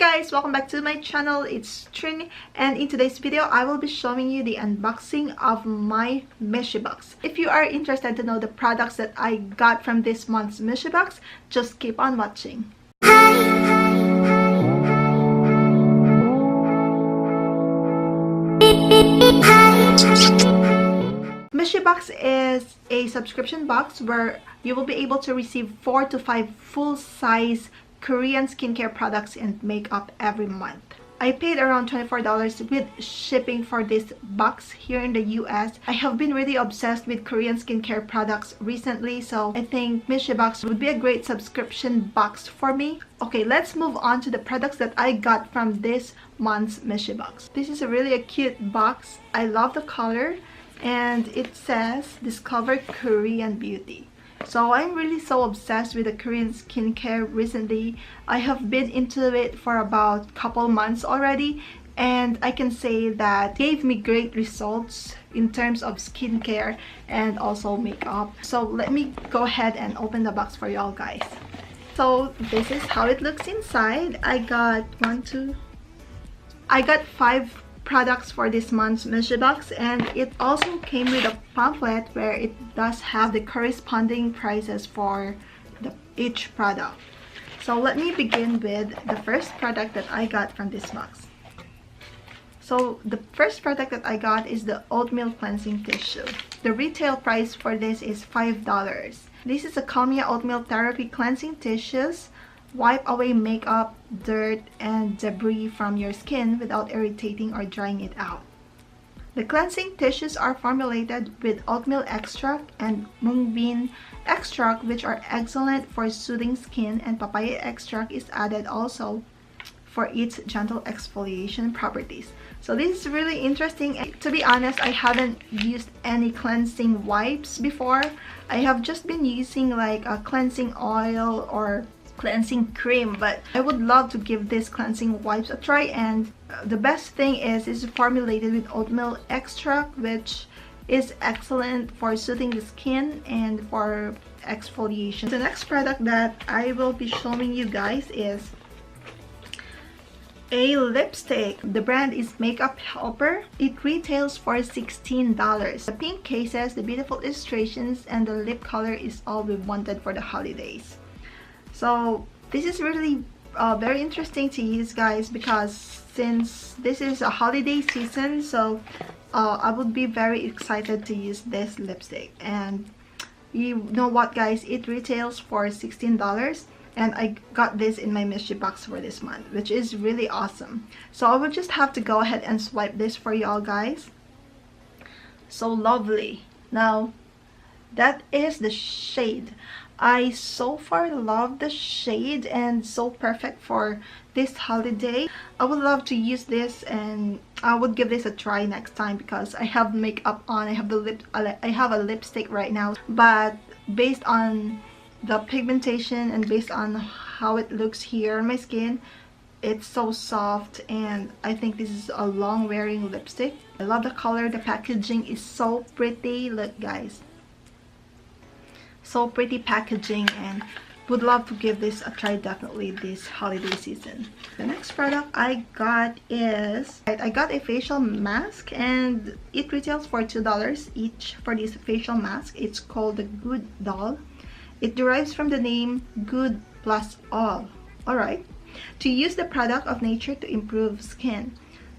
guys, welcome back to my channel. It's Trin, and in today's video I will be showing you the unboxing of my MISHIBOX. If you are interested to know the products that I got from this month's MISHIBOX, just keep on watching. MISHIBOX is a subscription box where you will be able to receive 4 to 5 full-size Korean skincare products and makeup every month. I paid around $24 with shipping for this box here in the US. I have been really obsessed with Korean skincare products recently, so I think MISHIBOX would be a great subscription box for me. Okay, let's move on to the products that I got from this month's MISHIBOX. This is a cute box. I love the color, and it says Discover Korean Beauty. So I'm really so obsessed with the Korean skincare recently. I have been into it for about a couple months already, and I can say that it gave me great results in terms of skincare and also makeup. So let me go ahead and open the box for y'all guys. So this is how it looks inside. I got 5 products for this month's MISHIBOX, and it also came with a pamphlet where it does have the corresponding prices for each product. So let me begin with the first product that I got from this box. So the first product that I got is the oatmeal cleansing tissue. The retail price for this is $5. This is a Calmia oatmeal therapy cleansing tissues. Wipe away makeup, dirt, and debris from your skin without irritating or drying it out. The cleansing tissues are formulated with oatmeal extract and mung bean extract, which are excellent for soothing skin, and papaya extract is added also for its gentle exfoliation properties. So this is really interesting. To be honest, I haven't used any cleansing wipes before. I have just been using like a cleansing oil or cleansing cream, but I would love to give this cleansing wipes a try. And the best thing is it's formulated with oatmeal extract, which is excellent for soothing the skin and for exfoliation. The next product that I will be showing you guys is a lipstick. The brand is Makeup Helper. It retails for $16. The pink cases, the beautiful illustrations, and the lip color is all we wanted for the holidays. So this is really very interesting to use, guys, because since this is a holiday season, so I would be very excited to use this lipstick. And you know what, guys, it retails for $16, and I got this in my MISHIBOX for this month, which is really awesome. So I would just have to go ahead and swipe this for y'all guys. So lovely. Now that is the shade. I so far love the shade, and so perfect for this holiday. I would love to use this, and I would give this a try next time because I have makeup on. I have a lipstick right now, but based on the pigmentation and based on how it looks here on my skin, it's so soft, and I think this is a long wearing lipstick. I love the color. The packaging is so pretty. Look, guys, so pretty packaging, and would love to give this a try definitely this holiday season. The next product I got is I got a facial mask, and it retails for $2 each for this facial mask. It's called the Good Doll. It derives from the name Good Plus All. Alright, to use the product of nature to improve skin.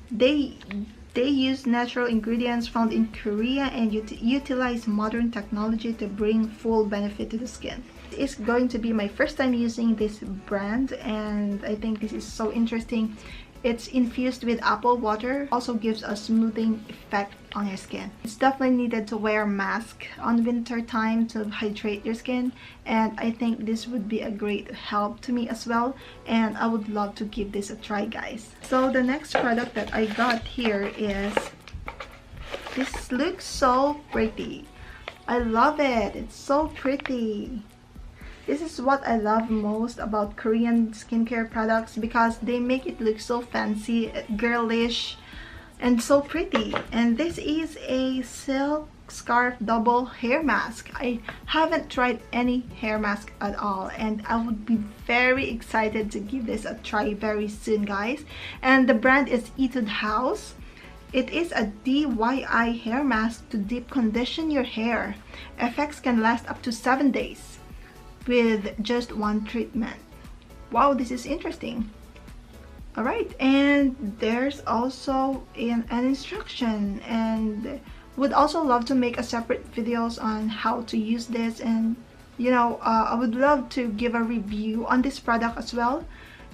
They use natural ingredients found in Korea and utilize modern technology to bring full benefit to the skin. It's going to be my first time using this brand, and I think this is so interesting. It's infused with apple water, also gives a smoothing effect on your skin. It's definitely needed to wear a mask on winter time to hydrate your skin, and I think this would be a great help to me as well, and I would love to give this a try, guys. So the next product that I got here is, this looks so pretty. I love it. It's so pretty. This is what I love most about Korean skincare products, because they make it look so fancy, girlish, and so pretty. And this is a silk scarf double hair mask. I haven't tried any hair mask at all, and I would be very excited to give this a try very soon, guys. And the brand is Etude House. It is a DIY hair mask to deep condition your hair. Effects can last up to 7 days with just one treatment. Wow, this is interesting. Alright, and there's also an instruction, and would also love to make a separate videos on how to use this, and you know, I would love to give a review on this product as well.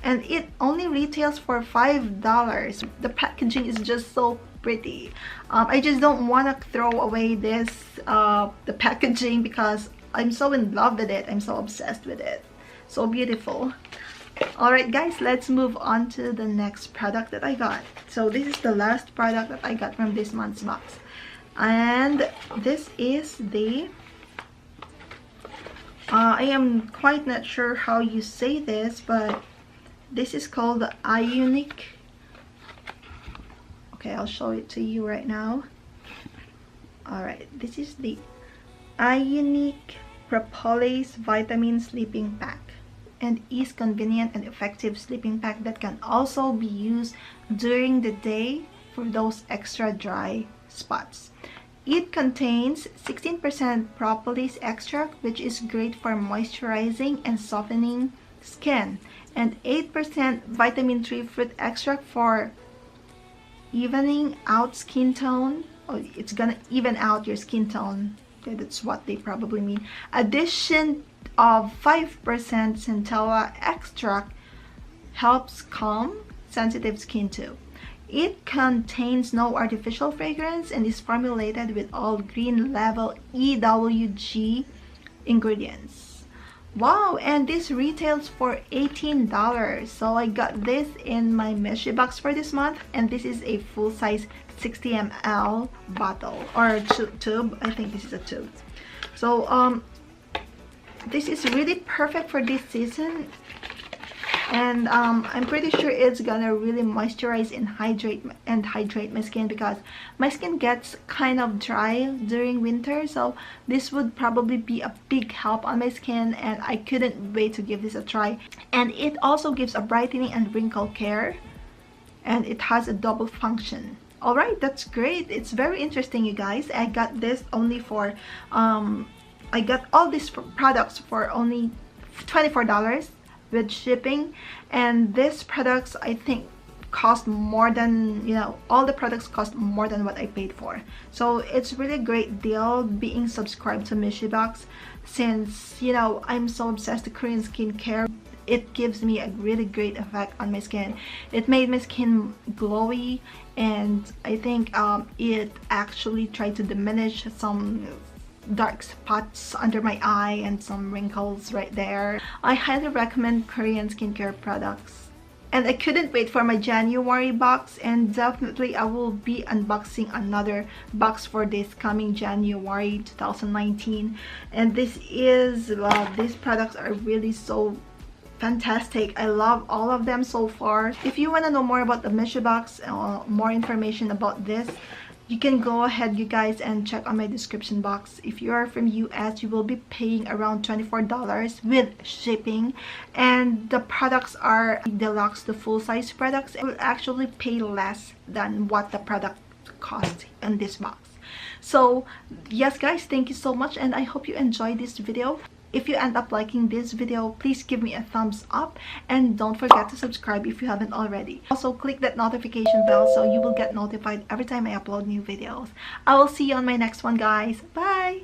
And it only retails for $5. The packaging is just so pretty. I just don't want to throw away this the packaging because I'm so in love with it. I'm so obsessed with it. So beautiful. Alright guys, let's move on to the next product that I got. So this is the last product that I got from this month's box, and this is the I am quite not sure how you say this, but this is called the Ionic. Okay, I'll show it to you right now. Alright, this is the Ionic Propolis Vitamin Sleeping Pack, and is convenient and effective sleeping pack that can also be used during the day for those extra dry spots. It contains 16% propolis extract, which is great for moisturizing and softening skin, and 8% vitamin 3 fruit extract for evening out skin tone. Oh, it's gonna even out your skin tone. Okay, that's what they probably mean. Addition of 5% centella extract helps calm sensitive skin too. It contains no artificial fragrance and is formulated with all green level EWG ingredients. Wow, and this retails for $18. So I got this in my MISHIBOX for this month, and this is a full size 60 ml bottle or tube. I think this is a tube. So this is really perfect for this season, and I'm pretty sure it's gonna really moisturize and hydrate my skin, because my skin gets kind of dry during winter. So this would probably be a big help on my skin, and I couldn't wait to give this a try. And it also gives a brightening and wrinkle care, and it has a double function. Alright, that's great. It's very interesting, you guys. I got this only for I got all these products for only $24 with shipping, and these products I think cost more than, you know, all the products cost more than what I paid for. So it's really a great deal being subscribed to MISHIBOX, since, you know, I'm so obsessed with Korean skincare. It gives me a really great effect on my skin. It made my skin glowy, and I think it actually tried to diminish some dark spots under my eye and some wrinkles right there. I highly recommend Korean skincare products, and I couldn't wait for my January box, and definitely I will be unboxing another box for this coming January 2019. And this is these products are really so fantastic. I love all of them so far. If you want to know more about the MISHIBOX, more information about this, you can go ahead, you guys, and check on my description box. If you are from US, you will be paying around $24 with shipping, and the products are deluxe, the full size products. I will actually pay less than what the product cost in this box. So yes guys, thank you so much, and I hope you enjoyed this video. If you end up liking this video, please give me a thumbs up, and don't forget to subscribe if you haven't already. Also, click that notification bell so you will get notified every time I upload new videos. I will see you on my next one, guys. Bye!